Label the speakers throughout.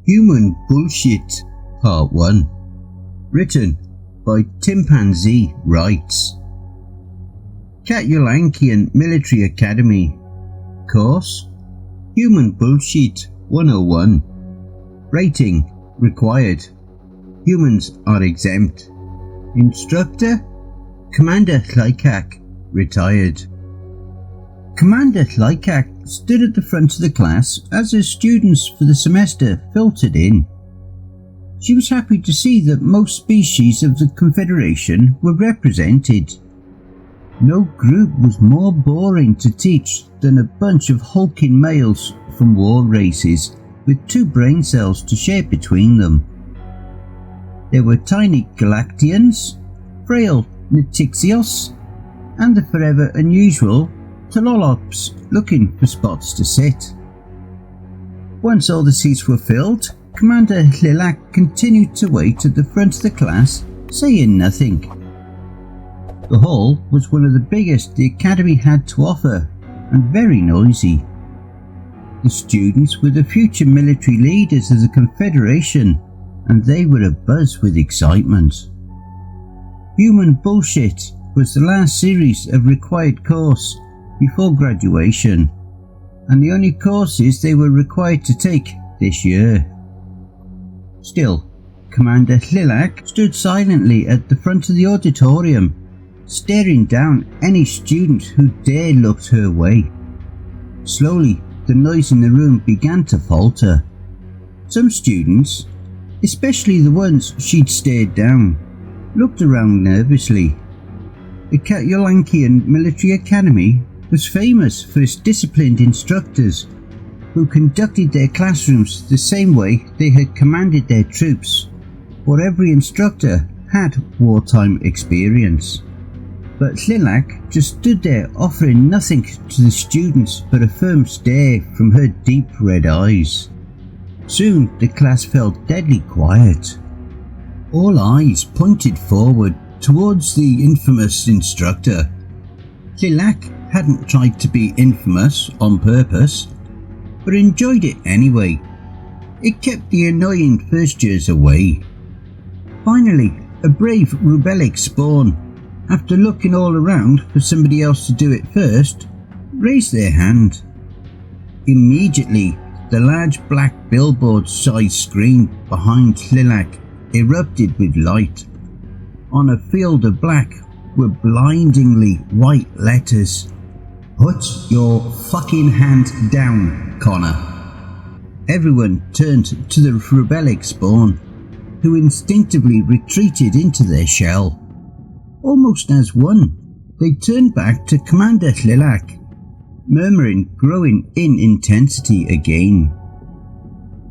Speaker 1: Human Bullshit Part 1. Written by Chimpanzee Writes. Katulankian Military Academy. Course Human Bullshit 101. Rating Required. Humans are exempt. Instructor Commander Lykak, retired. Commander Lykak stood at the front of the class as her students for the semester filtered in. She was happy to see that most species of the Confederation were represented. No group was more boring to teach than a bunch of hulking males from war races with 2 brain cells to share between them. There were tiny Galactians, frail Nitixios, and the forever unusual Tololops looking for spots to sit. Once all the seats were filled, Commander Lylak continued to wait at the front of the class, saying nothing. The hall was one of the biggest the Academy had to offer, and very noisy. The students were the future military leaders of the Confederation, and they were abuzz with excitement. Human Bullshit was the last series of required course before graduation, and the only courses they were required to take this year. Still, Commander Lylak stood silently at the front of the auditorium, staring down any student who dared look her way. Slowly, the noise in the room began to falter. Some students, especially the ones she'd stared down, looked around nervously. The Katulankian Military Academy was famous for its disciplined instructors who conducted their classrooms the same way they had commanded their troops, for every instructor had wartime experience. But Lylak just stood there offering nothing to the students but a firm stare from her deep red eyes. Soon the class felt deadly quiet. All eyes pointed forward towards the infamous instructor. Lylak hadn't tried to be infamous on purpose, but enjoyed it anyway. It kept the annoying first years away. Finally, a brave Rubelic spawn, after looking all around for somebody else to do it first, raised their hand. Immediately, the large black billboard-sized screen behind Lylak erupted with light. On a field of black were blindingly white letters. "Put your fucking hand down, Connor." Everyone turned to the rebellic spawn, who instinctively retreated into their shell. Almost as one, they turned back to Commander Lylak, murmuring growing in intensity again.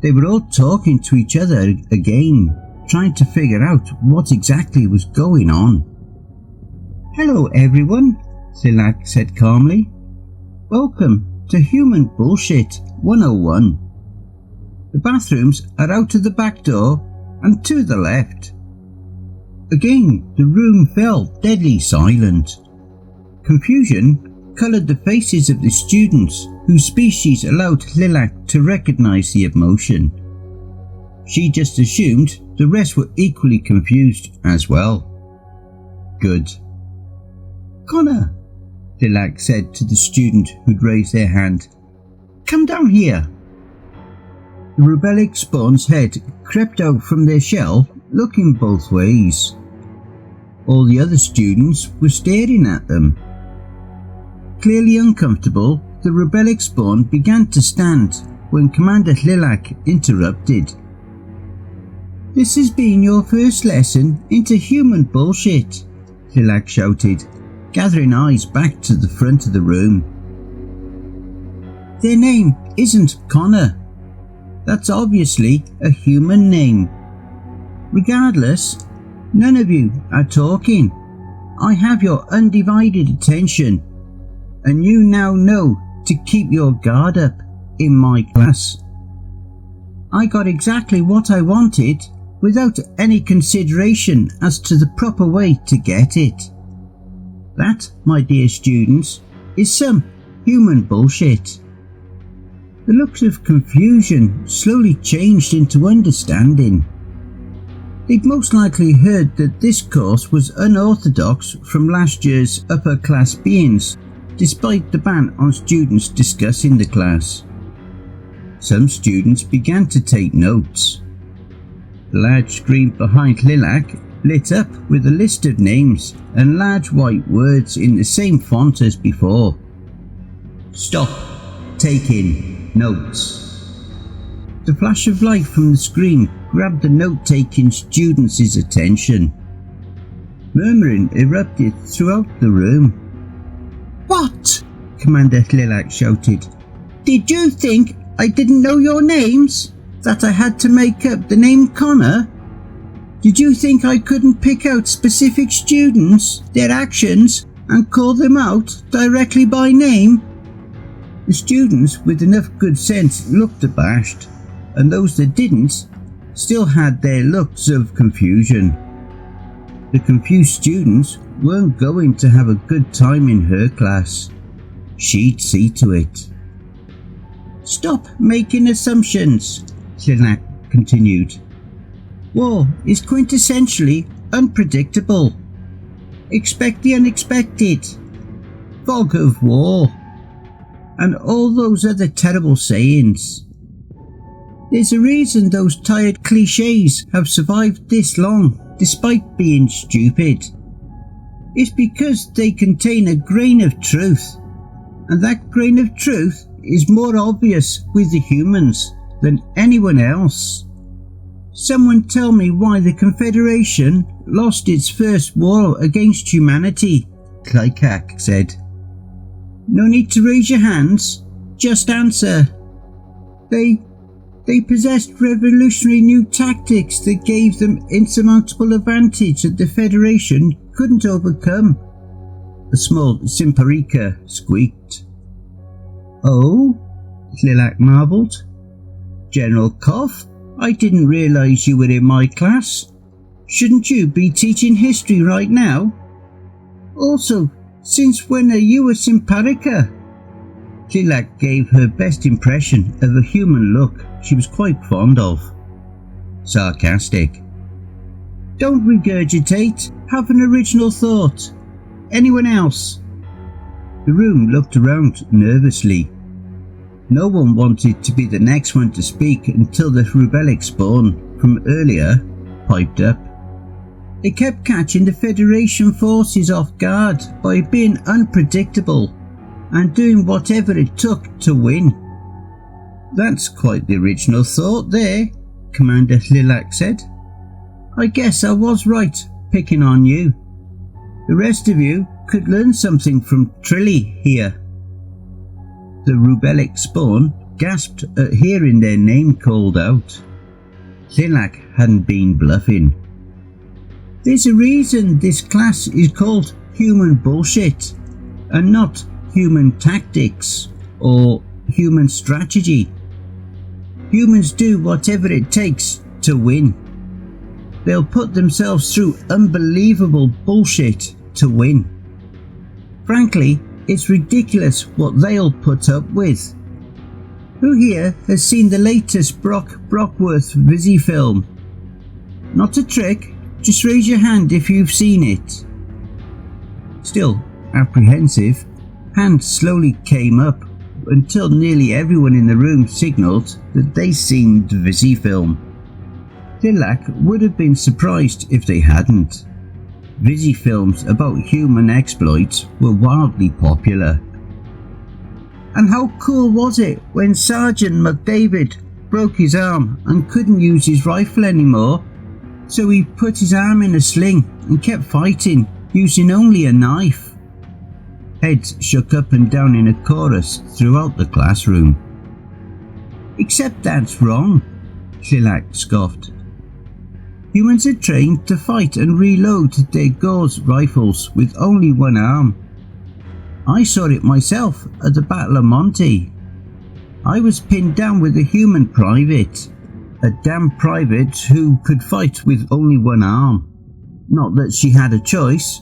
Speaker 1: They were all talking to each other again, trying to figure out what exactly was going on. "Hello everyone," Lylak said calmly. "Welcome to Human Bullshit 101. The bathrooms are out of the back door and to the left." Again, the room fell deadly silent. Confusion coloured the faces of the students whose species allowed Lylak to recognise the emotion. She just assumed the rest were equally confused as well. Good. "Connor," Lylak said to the student who'd raised their hand, "come down here." The rebellic spawn's head crept out from their shell, looking both ways. All the other students were staring at them. Clearly uncomfortable, the rebellic spawn began to stand when Commander Lylak interrupted. "This has been your first lesson into human bullshit," Lylak shouted, gathering eyes back to the front of the room. "Their name isn't Connor. That's obviously a human name. Regardless, none of you are talking. I have your undivided attention, and you now know to keep your guard up in my class. I got exactly what I wanted without any consideration as to the proper way to get it. That, my dear students, is some human bullshit." The looks of confusion slowly changed into understanding. They'd most likely heard that this course was unorthodox from last year's upper class beings, despite the ban on students discussing the class. Some students began to take notes. The large screen behind Lilac lit up with a list of names and large white words in the same font as before. Stop taking notes. The flash of light from the screen grabbed the note-taking students' attention. Murmuring erupted throughout the room. What? Commander Lilac shouted. Did you think I didn't know your names? That I had to make up the name Connor? Did you think I couldn't pick out specific students, their actions, and call them out directly by name? The students with enough good sense looked abashed, and those that didn't still had their looks of confusion. The confused students weren't going to have a good time in her class. She'd see to it. Stop making assumptions, Lilac continued. War is quintessentially unpredictable. Expect the unexpected. Fog of war. And all those other terrible sayings. There's a reason those tired cliches have survived this long despite being stupid. It's because they contain a grain of truth, and that grain of truth is more obvious with the humans than anyone else. Someone tell me why the Confederation lost its first war against humanity, Klykak said. No need to raise your hands, just answer. They possessed revolutionary new tactics that gave them insurmountable advantage that the Federation couldn't overcome. A small Simparika squeaked. Oh? Lilac marvelled. General Koff, I didn't realise you were in my class. Shouldn't you be teaching history right now? Also, since when are you a Simparika? Lilac gave her best impression of a human look she was quite fond of. Sarcastic. Don't regurgitate. Have an original thought. Anyone else? The room looked around nervously. No one wanted to be the next one to speak until the Rubelic spawn from earlier piped up. They kept catching the Federation forces off guard by being unpredictable and doing whatever it took to win. That's quite the original thought there, Commander Lilac said. I guess I was right picking on you. The rest of you could learn something from Trilly here. The Rubelic spawn gasped at hearing their name called out. Lilac hadn't been bluffing. There's a reason this class is called Human Bullshit and not Human Tactics or Human Strategy. Humans do whatever it takes to win. They'll put themselves through unbelievable bullshit to win. Frankly, it's ridiculous what they'll put up with. Who here has seen the latest Brockworth Vizzy film? Not a trick, just raise your hand if you've seen it. Still apprehensive, hands slowly came up until nearly everyone in the room signalled that they'd seen the Vizzy film. Lilac would have been surprised if they hadn't. Vizzy films about human exploits were wildly popular. And how cool was it when Sergeant McDavid broke his arm and couldn't use his rifle anymore, so he put his arm in a sling and kept fighting using only a knife. Heads shook up and down in a chorus throughout the classroom. Except that's wrong, Lilac scoffed. Humans are trained to fight and reload their Gauss rifles with only one arm. I saw it myself at the Battle of Monty. I was pinned down with a human private, a damn private who could fight with only one arm. Not that she had a choice.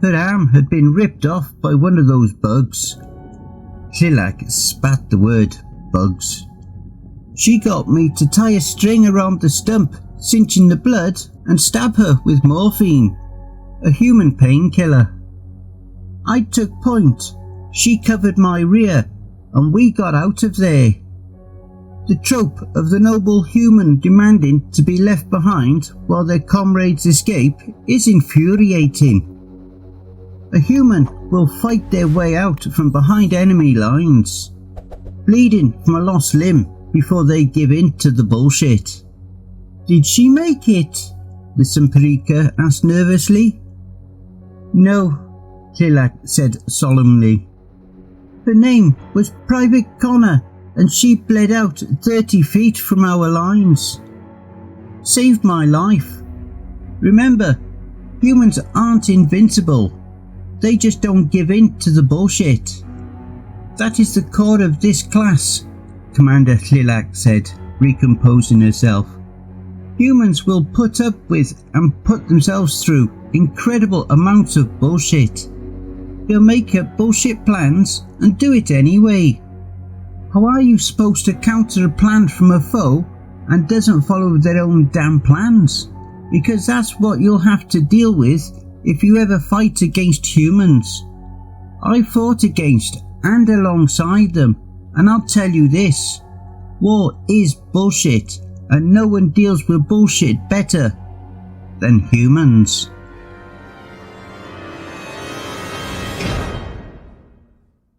Speaker 1: Her arm had been ripped off by one of those bugs. Lilac spat the word bugs. She got me to tie a string around the stump, cinching the blood, and stab her with morphine, a human painkiller. I took point, she covered my rear, and we got out of there. The trope of the noble human demanding to be left behind while their comrades escape is infuriating. A human will fight their way out from behind enemy lines, bleeding from a lost limb before they give in to the bullshit. Did she make it? The Samparika asked nervously. No, Lilac said solemnly. Her name was Private Connor, and she bled out 30 feet from our lines. Saved my life. Remember, humans aren't invincible. They just don't give in to the bullshit. That is the core of this class, Commander Lilac said, recomposing herself. Humans will put up with and put themselves through incredible amounts of bullshit. They'll make up bullshit plans and do it anyway. How are you supposed to counter a plan from a foe and doesn't follow their own damn plans? Because that's what you'll have to deal with if you ever fight against humans. I fought against and alongside them, and I'll tell you this, war is bullshit, and no one deals with bullshit better than humans.